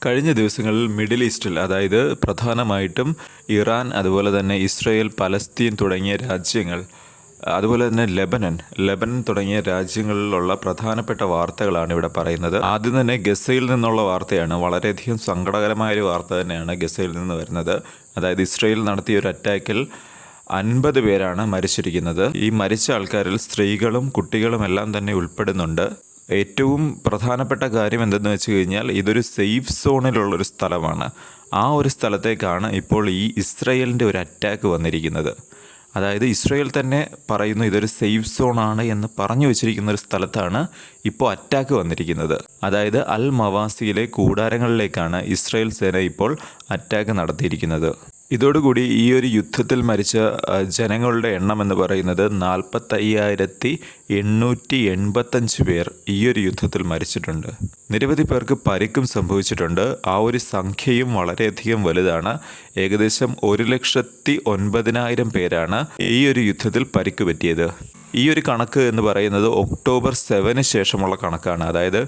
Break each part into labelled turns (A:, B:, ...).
A: കഴിഞ്ഞ ദിവസങ്ങളിൽ മിഡിൽ ഈസ്റ്റിൽ, അതായത് പ്രധാനമായിട്ടും ഇറാൻ, അതുപോലെ തന്നെ ഇസ്രയേൽ, പലസ്തീൻ തുടങ്ങിയ രാജ്യങ്ങൾ, അതുപോലെ തന്നെ ലെബനൻ തുടങ്ങിയ രാജ്യങ്ങളിലുള്ള പ്രധാനപ്പെട്ട വാർത്തകളാണ് ഇവിടെ പറയുന്നത്. ആദ്യം തന്നെ ഗസയിൽ നിന്നുള്ള വാർത്തയാണ്. വളരെയധികം സങ്കടകരമായൊരു വാർത്ത തന്നെയാണ് ഗസയിൽ നിന്ന് വരുന്നത്. അതായത് ഇസ്രയേൽ നടത്തിയ ഒരു അറ്റാക്കിൽ 50 പേരാണ് മരിച്ചിരിക്കുന്നത്. ഈ മരിച്ച ആൾക്കാരിൽ സ്ത്രീകളും കുട്ടികളും എല്ലാം തന്നെ ഉൾപ്പെടുന്നുണ്ട്. ഏറ്റവും പ്രധാനപ്പെട്ട കാര്യം എന്തെന്ന് വെച്ച് കഴിഞ്ഞാൽ, ഇതൊരു സേഫ് സോണിലുള്ളൊരു സ്ഥലമാണ്. ആ ഒരു സ്ഥലത്തേക്കാണ് ഇപ്പോൾ ഈ ഇസ്രയേലിൻ്റെ ഒരു അറ്റാക്ക് വന്നിരിക്കുന്നത്. അതായത് ഇസ്രയേൽ തന്നെ പറയുന്നു ഇതൊരു സേഫ് സോണാണ് എന്ന് പറഞ്ഞു വെച്ചിരിക്കുന്ന ഒരു സ്ഥലത്താണ് ഇപ്പോൾ അറ്റാക്ക് വന്നിരിക്കുന്നത്. അതായത് അൽ മവാസിയിലെ കൂടാരങ്ങളിലേക്കാണ് ഇസ്രയേൽ സേന ഇപ്പോൾ അറ്റാക്ക് നടത്തിയിരിക്കുന്നത്. ഇതോടുകൂടി ഈ ഒരു യുദ്ധത്തിൽ മരിച്ച ജനങ്ങളുടെ എണ്ണം എന്ന് പറയുന്നത് 45,885 പേർ ഈ ഒരു യുദ്ധത്തിൽ മരിച്ചിട്ടുണ്ട്. നിരവധി പേർക്ക് പരിക്കും സംഭവിച്ചിട്ടുണ്ട്. ആ ഒരു സംഖ്യയും വളരെയധികം വലുതാണ്. ഏകദേശം 1,09,000 പേരാണ് ഈ ഒരു യുദ്ധത്തിൽ പരിക്ക് പറ്റിയത്. ഈ ഒരു കണക്ക് എന്ന് പറയുന്നത് ഒക്ടോബർ 7 ശേഷമുള്ള കണക്കാണ്. അതായത്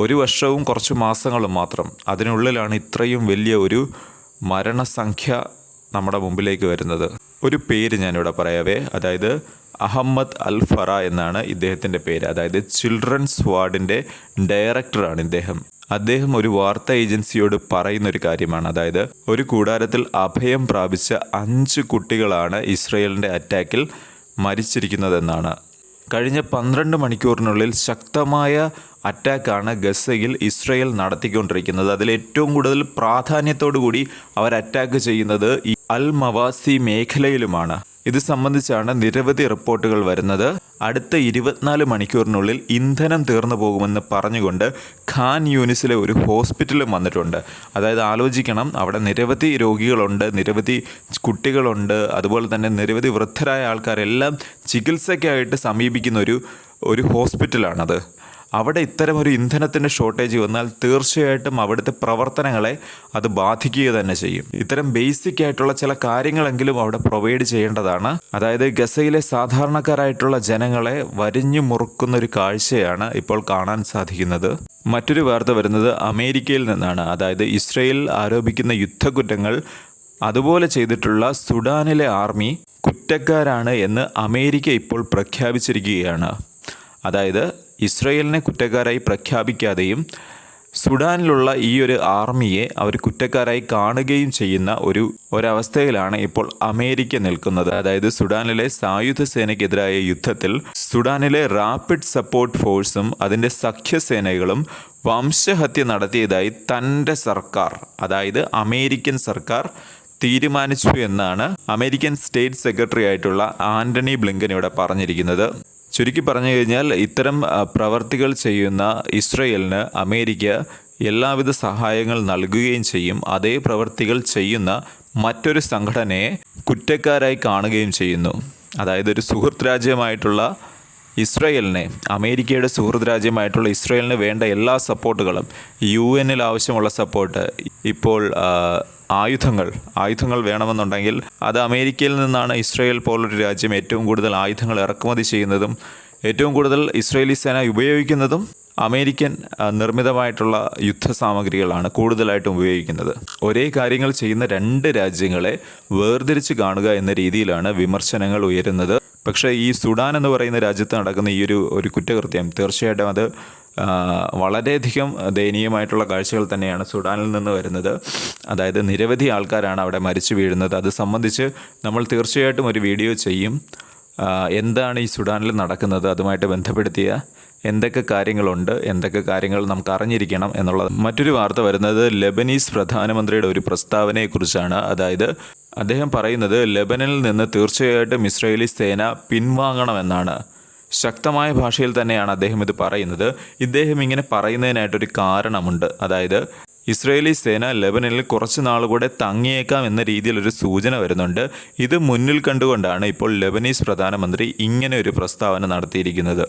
A: ഒരു വർഷവും കുറച്ച് മാസങ്ങളും മാത്രം, അതിനുള്ളിലാണ് ഇത്രയും വലിയ ഒരു മരണസംഖ്യ നമ്മുടെ മുമ്പിലേക്ക് വരുന്നത്. ഒരു പേര് ഞാനിവിടെ പറയാവേ. അതായത് അഹമ്മദ് അൽ ഫറ എന്നാണ് ഇദ്ദേഹത്തിൻ്റെ പേര്. അതായത് ചിൽഡ്രൻസ് വാർഡിൻ്റെ ഡയറക്ടറാണ് അദ്ദേഹം ഒരു വാർത്താ ഏജൻസിയോട് പറയുന്നൊരു കാര്യമാണ്. അതായത് ഒരു കൂടാരത്തിൽ അഭയം പ്രാപിച്ച 5 കുട്ടികളാണ് ഇസ്രയേലിൻ്റെ അറ്റാക്കിൽ മരിച്ചിരിക്കുന്നതെന്നാണ്. കഴിഞ്ഞ 12 മണിക്കൂറിനുള്ളിൽ ശക്തമായ അറ്റാക്കാണ് ഗസയിൽ ഇസ്രയേൽ നടത്തിക്കൊണ്ടിരിക്കുന്നത്. അതിൽ ഏറ്റവും കൂടുതൽ പ്രാധാന്യത്തോടു കൂടി അവർ അറ്റാക്ക് ചെയ്യുന്നത് ഈ അൽ മവാസി മേഖലയിലുമാണ്. ഇത് സംബന്ധിച്ചാണ് നിരവധി റിപ്പോർട്ടുകൾ വരുന്നത്. അടുത്ത 24 മണിക്കൂറിനുള്ളിൽ ഇന്ധനം തീർന്നു പോകുമെന്ന് പറഞ്ഞുകൊണ്ട് ഖാൻ യൂനിസിലെ ഒരു ഹോസ്പിറ്റലും വന്നിട്ടുണ്ട്. അതായത് ആലോചിക്കണം, അവിടെ നിരവധി രോഗികളുണ്ട്, നിരവധി കുട്ടികളുണ്ട്, അതുപോലെ തന്നെ നിരവധി വൃദ്ധരായ ആൾക്കാരെല്ലാം ചികിത്സയ്ക്കായിട്ട് സമീപിക്കുന്ന ഒരു ഹോസ്പിറ്റലാണത്. അവിടെ ഇത്തരം ഒരു ഇന്ധനത്തിൻ്റെ ഷോർട്ടേജ് വന്നാൽ തീർച്ചയായിട്ടും അവിടുത്തെ പ്രവർത്തനങ്ങളെ അത് ബാധിക്കുക തന്നെ ചെയ്യും. ഇത്തരം ബേസിക് ആയിട്ടുള്ള ചില കാര്യങ്ങളെങ്കിലും അവിടെ പ്രൊവൈഡ് ചെയ്യേണ്ടതാണ്. അതായത് ഗസയിലെ സാധാരണക്കാരായിട്ടുള്ള ജനങ്ങളെ വരിഞ്ഞു മുറുക്കുന്ന ഒരു കാഴ്ചയാണ് ഇപ്പോൾ കാണാൻ സാധിക്കുന്നത്. മറ്റൊരു വാർത്ത വരുന്നത് അമേരിക്കയിൽ നിന്നാണ്. അതായത് ഇസ്രയേൽ ആരോപിക്കുന്ന യുദ്ധക്കുറ്റങ്ങൾ അതുപോലെ ചെയ്തിട്ടുള്ള സുഡാനിലെ ആർമി കുറ്റക്കാരാണ് എന്ന് അമേരിക്ക ഇപ്പോൾ പ്രഖ്യാപിച്ചിരിക്കുകയാണ്. അതായത് ഇസ്രയേലിനെ കുറ്റക്കാരായി പ്രഖ്യാപിക്കാതെയും സുഡാനിലുള്ള ഈ ഒരു ആർമിയെ അവർ കുറ്റക്കാരായി കാണുകയും ചെയ്യുന്ന ഒരവസ്ഥയിലാണ് ഇപ്പോൾ അമേരിക്ക നിൽക്കുന്നത്. അതായത് സുഡാനിലെ സായുധ സേനയ്ക്കെതിരായ യുദ്ധത്തിൽ സുഡാനിലെ റാപ്പിഡ് സപ്പോർട്ട് ഫോഴ്സും അതിൻ്റെ സഖ്യസേനകളും വംശഹത്യ നടത്തിയതായി തൻ്റെ സർക്കാർ, അതായത് അമേരിക്കൻ സർക്കാർ തീരുമാനിച്ചു എന്നാണ് അമേരിക്കൻ സ്റ്റേറ്റ് സെക്രട്ടറി ആയിട്ടുള്ള ആന്റണി ബ്ലിങ്കൻ ഇവിടെ പറഞ്ഞിരിക്കുന്നത്. ചുരുക്കി പറഞ്ഞു കഴിഞ്ഞാൽ, ഇത്തരം പ്രവർത്തികൾ ചെയ്യുന്ന ഇസ്രയേലിന് അമേരിക്ക എല്ലാവിധ സഹായങ്ങൾ നൽകുകയും ചെയ്യും. അതേ പ്രവർത്തികൾ ചെയ്യുന്ന മറ്റൊരു സംഘടനയെ കുറ്റക്കാരായി കാണുകയും ചെയ്യുന്നു. അതായത് ഒരു സുഹൃത്ത് രാജ്യമായിട്ടുള്ള ഇസ്രയേലിനെ, അമേരിക്കയുടെ സുഹൃത്ത് രാജ്യമായിട്ടുള്ള ഇസ്രയേലിന് വേണ്ട എല്ലാ സപ്പോർട്ടുകളും, UN ആവശ്യമുള്ള സപ്പോർട്ട്, ഇപ്പോൾ ആയുധങ്ങൾ വേണമെന്നുണ്ടെങ്കിൽ അത് അമേരിക്കയിൽ നിന്നാണ് ഇസ്രയേൽ പോലൊരു രാജ്യം ഏറ്റവും കൂടുതൽ ആയുധങ്ങൾ ഇറക്കുമതി ചെയ്യുന്നതും ഏറ്റവും കൂടുതൽ ഇസ്രയേലി സേന ഉപയോഗിക്കുന്നതും അമേരിക്കൻ നിർമ്മിതമായിട്ടുള്ള യുദ്ധസാമഗ്രികളാണ് കൂടുതലായിട്ടും ഉപയോഗിക്കുന്നത്. ഒരേ കാര്യങ്ങൾ ചെയ്യുന്ന 2 രാജ്യങ്ങളെ വേർതിരിച്ച് കാണുക എന്ന രീതിയിലാണ് വിമർശനങ്ങൾ ഉയരുന്നത്. പക്ഷേ ഈ സുഡാൻ എന്ന് പറയുന്ന രാജ്യത്ത് നടക്കുന്ന ഈ ഒരു കുറ്റകൃത്യം തീർച്ചയായിട്ടും അത് വളരെയധികം ദയനീയമായിട്ടുള്ള കാഴ്ചകൾ തന്നെയാണ് സുഡാനിൽ നിന്ന് വരുന്നത്. അതായത് നിരവധി ആൾക്കാരാണ് അവിടെ മരിച്ചു വീഴുന്നത്. അത് സംബന്ധിച്ച് നമ്മൾ തീർച്ചയായിട്ടും ഒരു വീഡിയോ ചെയ്യും. എന്താണ് ഈ സുഡാനിൽ നടക്കുന്നത്, അതുമായിട്ട് ബന്ധപ്പെടുത്തിയ എന്തൊക്കെ കാര്യങ്ങളുണ്ട്, എന്തൊക്കെ കാര്യങ്ങൾ നമുക്ക് അറിഞ്ഞിരിക്കണം എന്നുള്ളത്. മറ്റൊരു വാർത്ത വരുന്നത് ലെബനീസ് പ്രധാനമന്ത്രിയുടെ ഒരു പ്രസ്താവനയെക്കുറിച്ചാണ്. അതായത് അദ്ദേഹം പറയുന്നത് ലെബനനിൽ നിന്ന് തീർച്ചയായിട്ടും ഇസ്രായേലി സേന പിൻവാങ്ങണമെന്നാണ്. ശക്തമായ ഭാഷയിൽ തന്നെയാണ് അദ്ദേഹം ഇത് പറയുന്നത്. ഇദ്ദേഹം ഇങ്ങനെ പറയുന്നതിനായിട്ടൊരു കാരണമുണ്ട്. അതായത് ഇസ്രായേലി സേന ലെബനനിൽ കുറച്ച് നാളുകൂടെ തങ്ങിയേക്കാം എന്ന രീതിയിലൊരു സൂചന വരുന്നുണ്ട്. ഇത് മുന്നിൽ കണ്ടുകൊണ്ടാണ് ഇപ്പോൾ ലെബനീസ് പ്രധാനമന്ത്രി ഇങ്ങനെ ഒരു പ്രസ്താവന നടത്തിയിരിക്കുന്നത്.